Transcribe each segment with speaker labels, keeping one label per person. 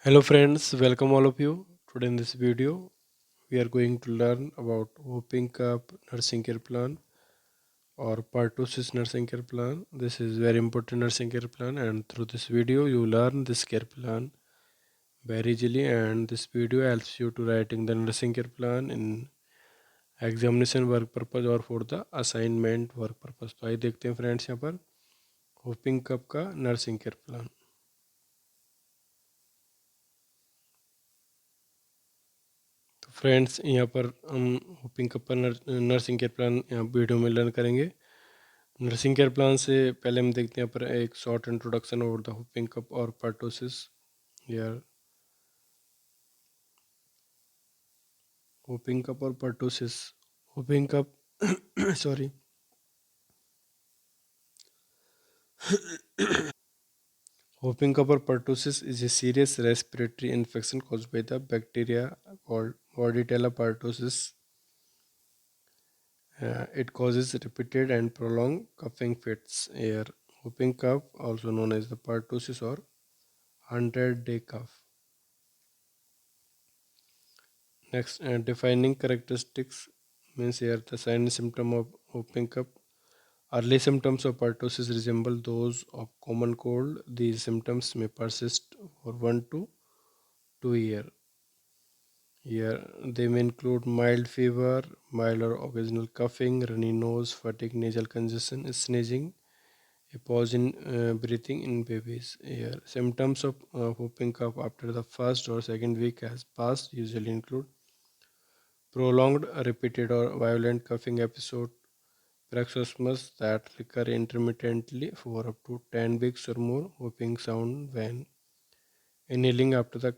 Speaker 1: Hello friends, welcome all of you. Today in this video, we are going to learn about Whooping Cup Nursing Care Plan or pertussis Nursing Care Plan. This is very important nursing care plan, and through this video, you learn this care plan very easily. And this video helps you to writing the nursing care plan in examination work purpose or for the assignment work purpose. तो आइए देखते हैं friends यहाँ पर hopping cup का nursing care plan. तो friends यहाँ पर हम होपिंग कप पर नर्सिंग केयर प्लान यहाँ वीडियो में लर्न करेंगे. नर्सिंग केयर प्लान से पहले हम देखते हैं यहाँ पर एक short introduction over the hopping cup और pertussis. यार होपिंग कप और pertussis. Hopping cup sorry hopping cup और pertussis is a serious respiratory infection caused by the bacteria called Bordetella pertussis. It causes repeated and prolonged coughing fits. Here, whooping cough, also known as the pertussis or 100-day cough. Next, defining characteristics means here the sign and symptom of whooping cough. Early symptoms of pertussis resemble those of common cold. These symptoms may persist for 1 to 2 years. Here, they may include mild fever, mild or occasional coughing, runny nose, fatigue, nasal congestion, sneezing, a pause in breathing in babies. Here, symptoms of whooping cough after the first or second week has passed usually include prolonged, repeated, or violent coughing episode, paroxysms that recur intermittently for up to 10 weeks or more, whooping sound when inhaling after the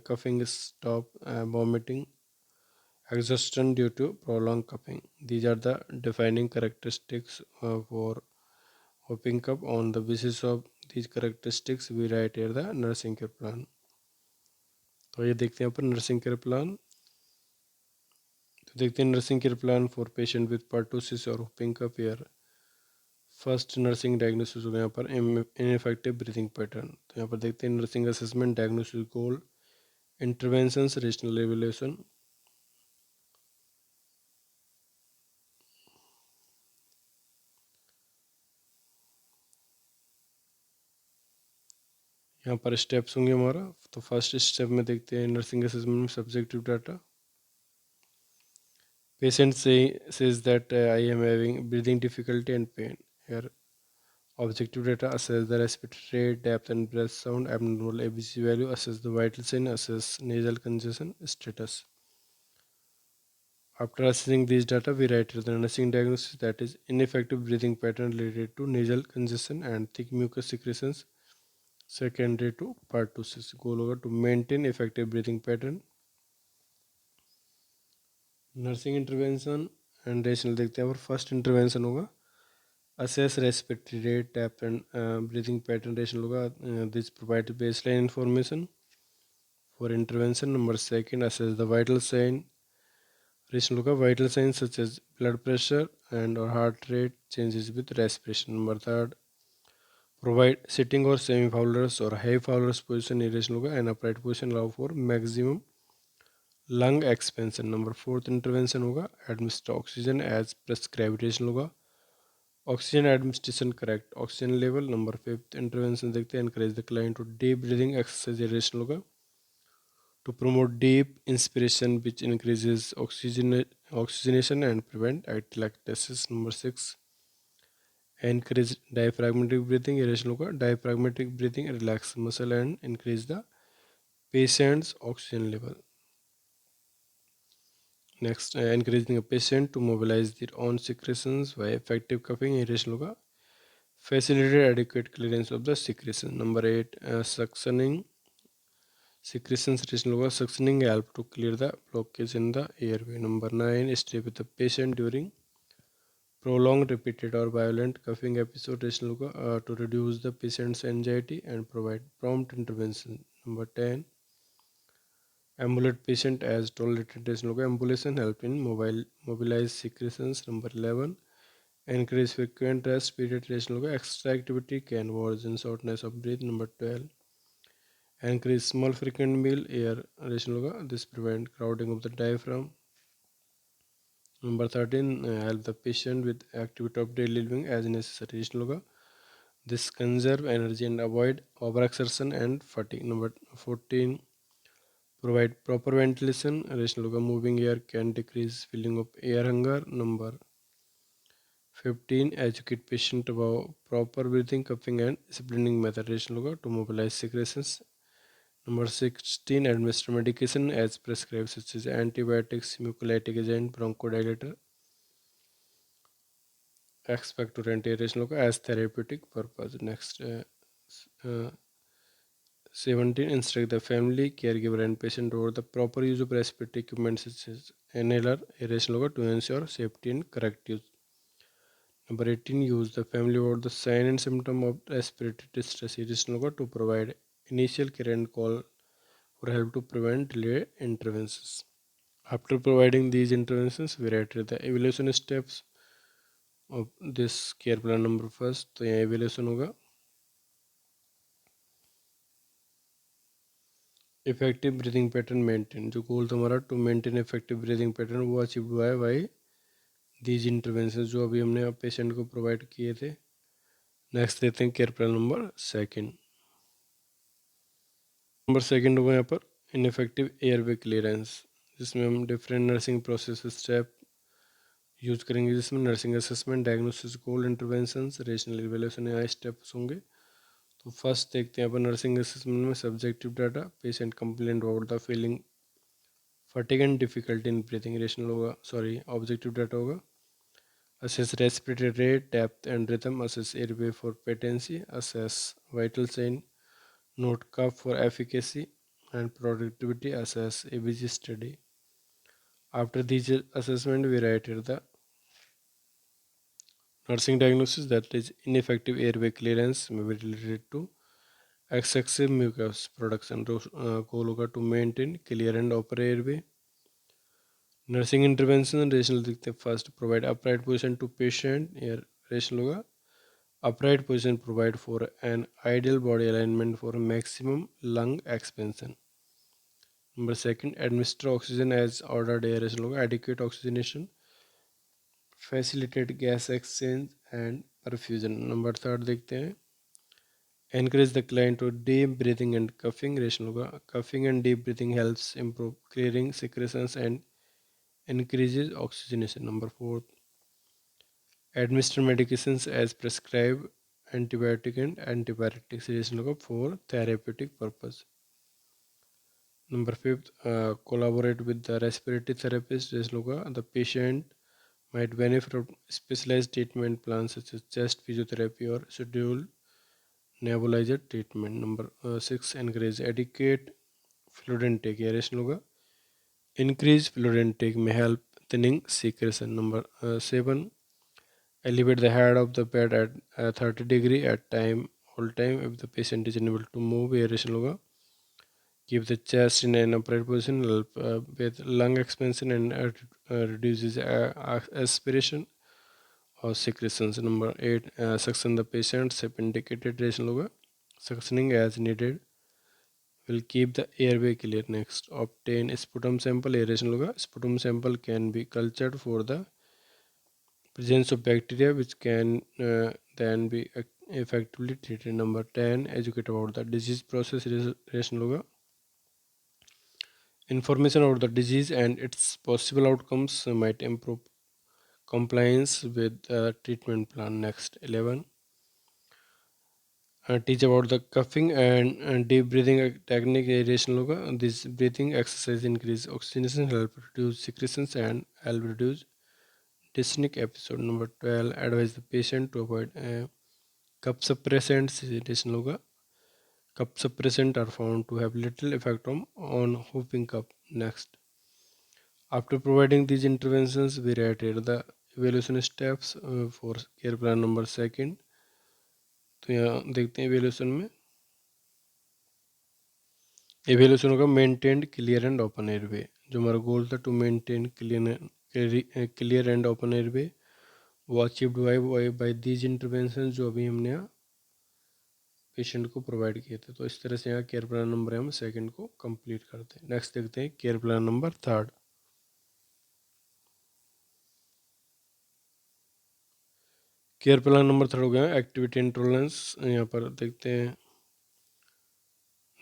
Speaker 1: coughing stop, vomiting, exhaustion due to prolonged coughing. These are the defining characteristics for whooping cough. On the basis of these characteristics, we write here the nursing care plan. तो ये देखते हैं यहाँ पर nursing care plan. तो देखते हैं nursing care plan for patient with pertussis और whooping cough. Year first nursing diagnosis होगा यहाँ पर इनफेक्टिव ब्रीथिंग पैटर्न. तो यहाँ पर देखते हैं nursing assessment, diagnosis goal, interventions, regional evaluation. यहाँ पर स्टेप्स होंगे हमारा. तो फर्स्ट स्टेप में देखते हैं नर्सिंग असेसमेंट में subjective data. Patient says that I am having breathing difficulty and pain. Here, objective data assess the respiratory rate, depth and breath sound, abnormal ABC value, assess the vital sign, assess nasal congestion status. After assessing these data, we write the nursing diagnosis, that is ineffective breathing pattern related to nasal congestion and thick mucus secretions secondary to pertussis. Goal होगा to maintain effective breathing pattern. Nursing intervention and rational देखते हैं. और first intervention होगा assess respiratory rate, depth and breathing pattern. Rational होगा this provide baseline information for intervention. Number second, assess the vital sign. Rational होगा vital signs such as blood pressure and or heart rate changes with respiration. Number third, provide sitting or semi fowlers or high fowlers position. Rational होगा an upright position allow for maximum lung expansion. Number fourth intervention होगा administer oxygen as prescribed. Rational होगा oxygen administration correct oxygen level. Number fifth intervention देखते हैं encourage the client to deep breathing exercise. Rational होगा to promote deep inspiration which increases oxygenation and prevent atelectasis. Number six encourage diaphragmatic breathing. Rational होगा diaphragmatic breathing relax muscle and increase the patient's oxygen level. Next, encouraging a patient to mobilize their own secretions by effective cupping. Irration होगा facilitate adequate clearance of the secretion. Number 8, suctioning secretions. Irration होगा suctioning help to clear the blockage in the airway. Number 9, stay with the patient during prolonged, repeated or violent coughing episode. Irration होगा to reduce the patient's anxiety and provide prompt intervention. Number 10, ambulate patient as tolerated. Ambulation help in mobilize secretions. Number 11, encourage frequent rest period. Extra activity can worsen shortness of breath. Number 12, Encourage small frequent meal aeration होगा. This prevent crowding of the diaphragm. Number 13, help the patient with activity of daily living as necessary. Aeration होगा. This conserve energy and avoid overexertion and fatigue. Number 14, provide proper ventilation. Aeration होगा. Moving air can decrease feeling of air hunger. Number 15, educate patient about proper breathing, cupping and disciplining method. Aeration होगा. To mobilize secretions. Number 16, administer medication as prescribed, such as antibiotics, mucolytic agent, bronchodilator, expectorant aeration as therapeutic purpose. Next, 17, instruct the family, caregiver and patient over the proper use of respiratory equipment such as inhaler, aeration to ensure safety and correct use. Number 18, use the family over the sign and symptom of respiratory distress aeration to provide initial care and call for help to prevent delayed interventions. After providing these interventions, we write the evaluation steps of this care plan. Number first, तो यहाँ evaluation होगा. Effective breathing pattern maintain. जो goal तुम्हारा to maintain effective breathing pattern वो achieve हुआ है by these interventions जो अभी हमने पेशेंट को प्रोवाइड किए थे. नेक्स्ट देते हैं care plan number second. Number second होगा यहाँ पर इनफेक्टिव एयरवे क्लियरेंस, जिसमें हम different nursing process step use करेंगे, जिसमें नर्सिंग असेसमेंट, डायग्नोसिस, गोल इंटरवेंशंस, रेशनल इवेल्यूशन यहाँ स्टेप्स होंगे. तो फर्स्ट देखते हैं अपन नर्सिंग असेसमेंट में subjective data, patient complaint about the feeling fatigue and difficulty in breathing. Rational होगा ऑब्जेक्टिव डाटा होगा. Assess respiratory rate, depth and rhythm, assess airway for patency, assess vital sign, note cuff for efficacy and productivity, assess ABG study. After these assessment, we write here the nursing diagnosis, that is ineffective airway clearance may be related to excessive mucus production. Goal होगा to maintain clear and open airway. Nursing intervention rationale दिखते हैं. First provide upright position to patient. Rationale होगा upright position provide for an ideal body alignment for maximum lung expansion. Number second, administer oxygen as ordered aeration होगा. Adequate oxygenation, facilitate gas exchange and perfusion. Number third देखते हैं, encourage the client to deep breathing and coughing. Rational होगा coughing and deep breathing helps improve clearing secretions and increases oxygenation. Number fourth, administer medications as prescribed, antibiotic and antibiotics for therapeutic purpose. Number fifth, collaborate with the respiratory therapist. The patient might benefit from specialized treatment plans such as chest physiotherapy or scheduled nebulizer treatment. Number six, encourage adequate fluid intake. Increase fluid intake may help thinning secretion. Number seven, elevate the head of the bed at 30 degree at all time if the patient is unable to move. Aeration होगा. Keep the chest in an upright position, help with lung expansion and reduces aspiration or secretions. Number 8, suction the patient's hip indicated aeration होगा. Suctioning as needed will keep the airway clear. Next, obtain sputum sample. Aeration होगा. Sputum sample can be cultured for the presence of bacteria which can then be effectively treated. Number 10, educate about the disease process. Aeration होगा. Information about the disease and its possible outcomes might improve compliance with the treatment plan. Next, 11, teach about the coughing and deep breathing technique. Aeration होगा. This breathing exercise increase oxygenation, help reduce secretions and help reduce dyspneic episode. Number 12, advise the patient to avoid cup suppressants. Aeration होगा. Cup suppressants are found to have little effect on whooping cough. Next, after providing these interventions, we rated the evaluation steps for care plan number second. तो यहाँ देखते हैं evaluation होगा maintain clear and open airway. जो हमारा goal था to maintain clear and open airway वो achieved by these intervention जो अभी हमने यहाँ पेशेंट को प्रोवाइड किए थे। तो इस तरह से यहाँ केयर प्लान नंबर हम सेकंड को कंप्लीट करते हैं। नेक्स्ट देखते हैं care plan number third. Care plan number third हो गया एक्टिविटी इंटॉलरेंस। यहाँ पर देखते हैं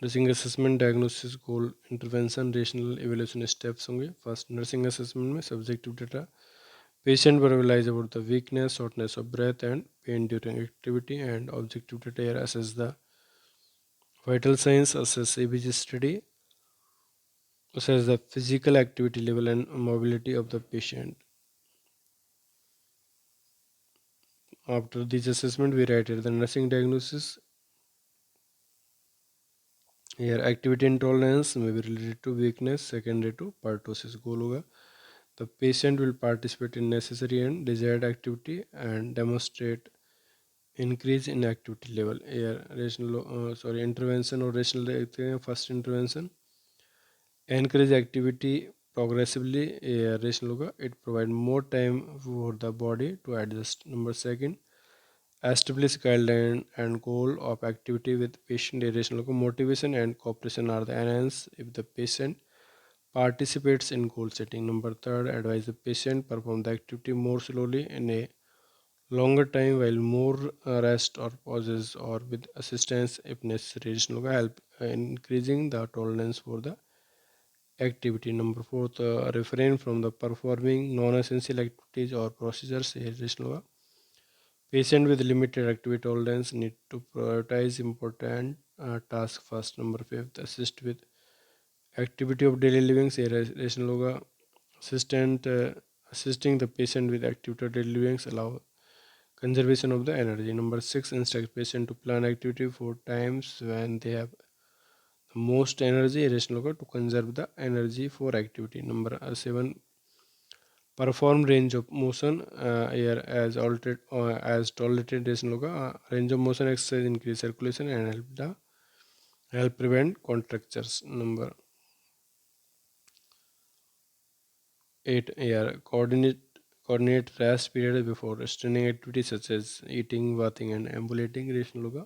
Speaker 1: नर्सिंग असेसमेंट, डायग्नोसिस, गोल, इंटरवेंशन, रेशनल इवेल्यूशन स्टेप्स होंगे। फर्स्ट नर्सिंग असेसमेंट में subjective data patient verbalize about the weakness, shortness of breath and pain during activity, and objective data here assess the vital signs, assess ABG study, assess the physical activity level and mobility of the patient. After this assessment, we write the nursing diagnosis. Here, activity intolerance may be related to weakness, secondary to pertussis. Goal होगा the patient will participate in necessary and desired activity and demonstrate increase in activity level. Here, intervention or rational देखते हैं. First intervention, encourage activity progressively. Rational होगा it provide more time for the body to adjust. Number second, establish guideline and goal of activity with patient. Rational होगा motivation and cooperation are the enhance if the patient participates in goal setting. Number third, advise the patient perform the activity more slowly in a longer time while more rest or pauses or with assistance if necessary. Rational होगा help increasing the tolerance for the activity. Number fourth, refrain from the performing non-essential activities or procedures. Rational होगा patient with limited activity tolerance need to prioritize important tasks first. Number fifth, assist with activity of daily living. Rational होगा assistant assisting the patient with activity of daily living allow conservation of the energy. Number six, instruct patient to plan activity for times when they have the most energy. Rational होगा to conserve the energy for activity. Number seven, perform range of motion here as tolerated. Rational होगा range of motion exercise increase circulation and help prevent contractures. Number 8, here coordinate rest period before straining activities such as eating, bathing and ambulating. Rational होगा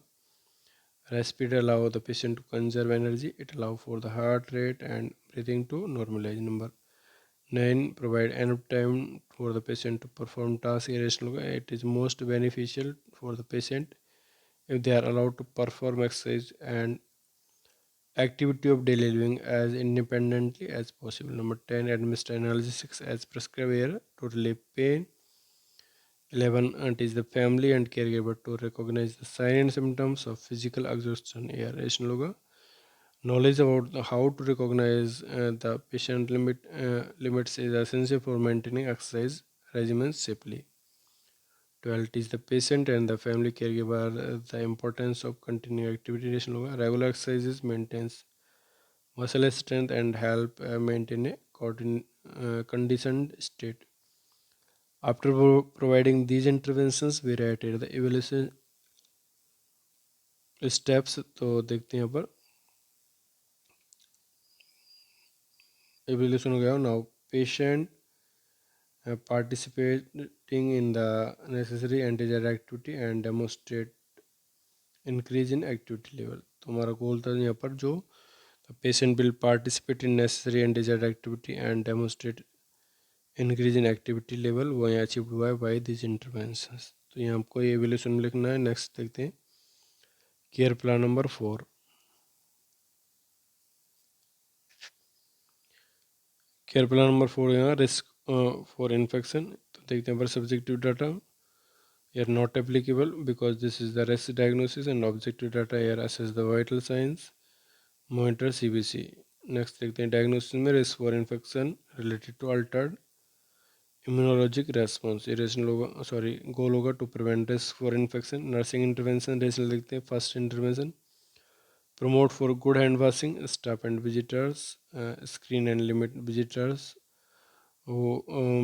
Speaker 1: rest period allow the patient to conserve energy. It allow for the heart rate and breathing to normalize. Number 9, provide enough time for the patient to perform tasks. Irrational होगा it is most beneficial for the patient if they are allowed to perform exercise and activity of daily living as independently as possible. Number 10, administer analgesics as prescribed here to relieve pain. 11, teach the family and caregiver to recognize the signs and symptoms of physical exhaustion. Here, rational होगा knowledge about how to recognize the patient limits is essential for maintaining exercise regimens safely. 12, teach the patient and the family caregiver the importance of continuing activity. Rational होगा regular exercises maintains muscle strength and help maintain a conditioned state. After providing these interventions, we write here the evaluation steps. तो देखते हैं यहाँ पर evaluation हो गया. Now patient participating in the necessary and desired activity and demonstrate increase in activity level. तो हमारा goal था यहाँ पर जो the patient will participate in necessary and desired activity and demonstrate increase in activity level, वो यहाँ achieve हुआ है by these interventions. तो यहाँ हमको ये evaluation में लिखना है. नेक्स्ट देखते हैं care plan number 4. Care plan number 4 यहाँ रिस्क फॉर इन्फेक्शन. तो देखते हैं पर subjective data here not applicable because this is the risk diagnosis, and objective data here assess the vital signs, monitor CBC. Next देखते हैं diagnosis में risk for infection related to altered immunologic response. Rationale होगा goal होगा to prevent risk for infection. Nursing intervention rationale देखते हैं first intervention promote for good hand washing, stop and visitors, screen and limit visitors who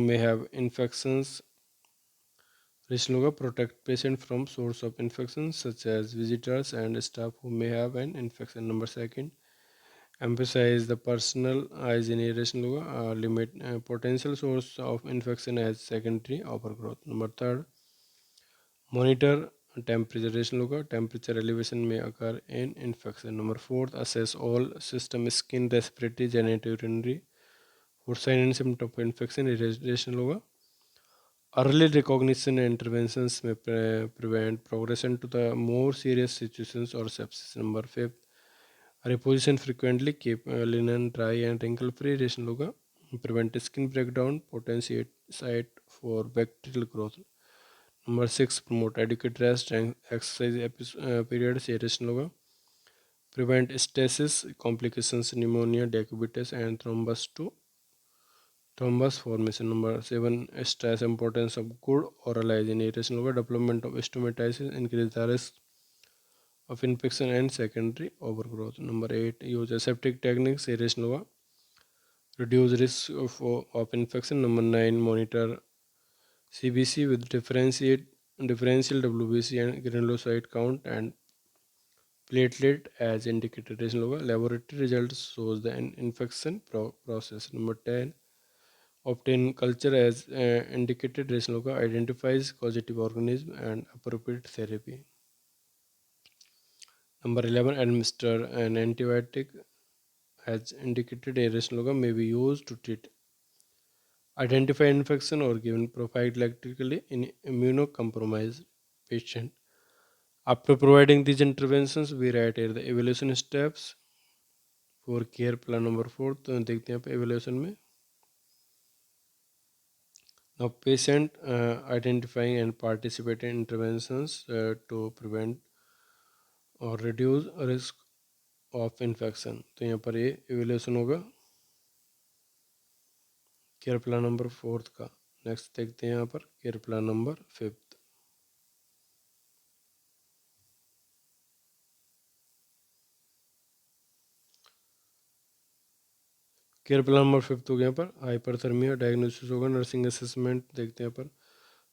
Speaker 1: may have infections. Rational होगा protect patient from source of infections such as visitors and staff who may have an infection. Number second, emphasize the personal hygiene. Rational होगा limit potential source of infection as secondary overgrowth. Number third, monitor temperature ration होगा, temperature elevation may occur in infection. Number 4, assess all system, skin, respiratory, genital urinary for sign and symptom of infection irradiation होगा. Early recognition and interventions may prevent progression to the more serious situations or sepsis. Number 5, reposition frequently, keep linen dry and wrinkle free ration होगा. Prevent skin breakdown, potentiate site for bacterial growth. Number 6, promote adequate rest and exercise periods irration होगा. Prevent stasis, complications, pneumonia, diabetes and thrombus formation. Number 7, stress importance of good oral hygiene irration होगा. Development of stomatitis increase the risk of infection and secondary overgrowth. Number 8, use aseptic techniques irration होगा. Reduce risk of infection. Number 9, monitor CBC with differential WBC and granulocyte count and platelet as indicated. Laboratory results shows the infection process. Number 10, obtain culture as indicated. Identifies causative organism and appropriate therapy. Number 11, administer an antibiotic as indicated. May be used to treat identify infection or given prophylactically in immunocompromised patient. After providing these interventions, we write here the evaluation steps for care plan. number 4 तो देखते हैं आप evaluation में. Now patient identifying and participating in interventions to prevent or reduce risk of infection. तो यहाँ पर ये evaluation होगा केयर प्लान नंबर 4 का. नेक्स्ट देखते हैं यहाँ पर care plan number 5. Care plan number 5 हो गया पर हाइपरथर्मिया डायग्नोसिस होगा. नर्सिंग असेसमेंट देखते हैं पर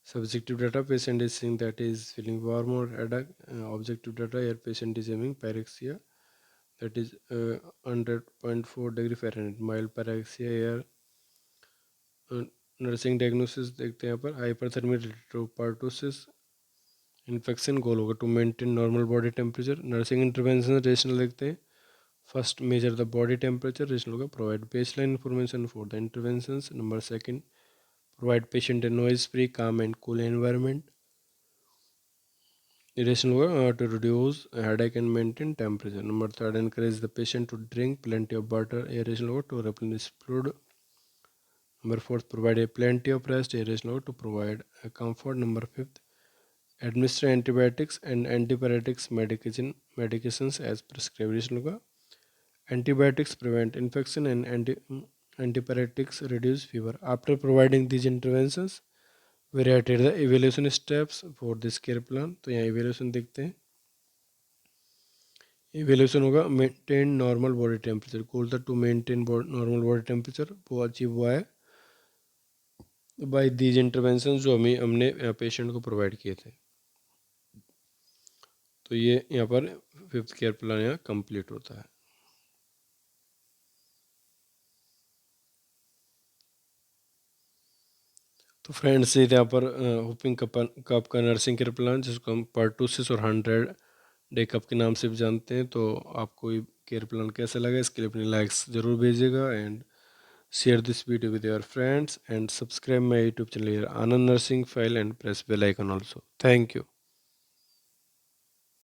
Speaker 1: subjective data, patient is saying that is feeling warm or headache. Objective data, here patient is having pyrexia, that is 100.4 degree Fahrenheit, mild pyrexia. here nursing diagnosis देखते हैं यहाँ पर hyperthermia related to pertussis infection. गोल होगा to maintain normal body temperature. nursing intervention rational देखते हैं. First, measure the body temperature. rational होगा provide baseline information for the interventions. Number 2, provide patient a noise-free, calm and cool environment. Irration होगा to reduce headache and maintain temperature. Number 3, encourage the patient to drink plenty of water. Irration होगा to replenish fluid. Number 4, provide a plenty of rest. Irration होगा to provide a comfort. Number 5, administer antibiotics and antipyretics medications as prescribed. Irration होगा antibiotics prevent infection and antipyretics reduce fever. After providing these interventions, we rated the evaluation steps for this care plan. तो यहाँ evaluation देखते हैं. evaluation होगा maintain normal body temperature. goal था to maintain normal body temperature. वो achieve हुआ है by these interventions जो हमने पेशेंट को प्रोवाइड किए थे. तो ये यहाँ पर 5th केयर प्लान यहाँ कंप्लीट होता है. तो फ्रेंड्स ये यहाँ पर होपिंग कप का नर्सिंग केयर प्लान जिसको हम परटूसिस और 100 डे कप के नाम से भी जानते हैं. तो आपको ये केयर प्लान कैसा लगा इसके लिए अपने लाइक्स ज़रूर भेजिएगा and share this video with your friends and subscribe my YouTube channel Anand nursing file and press bell icon also. Thank you.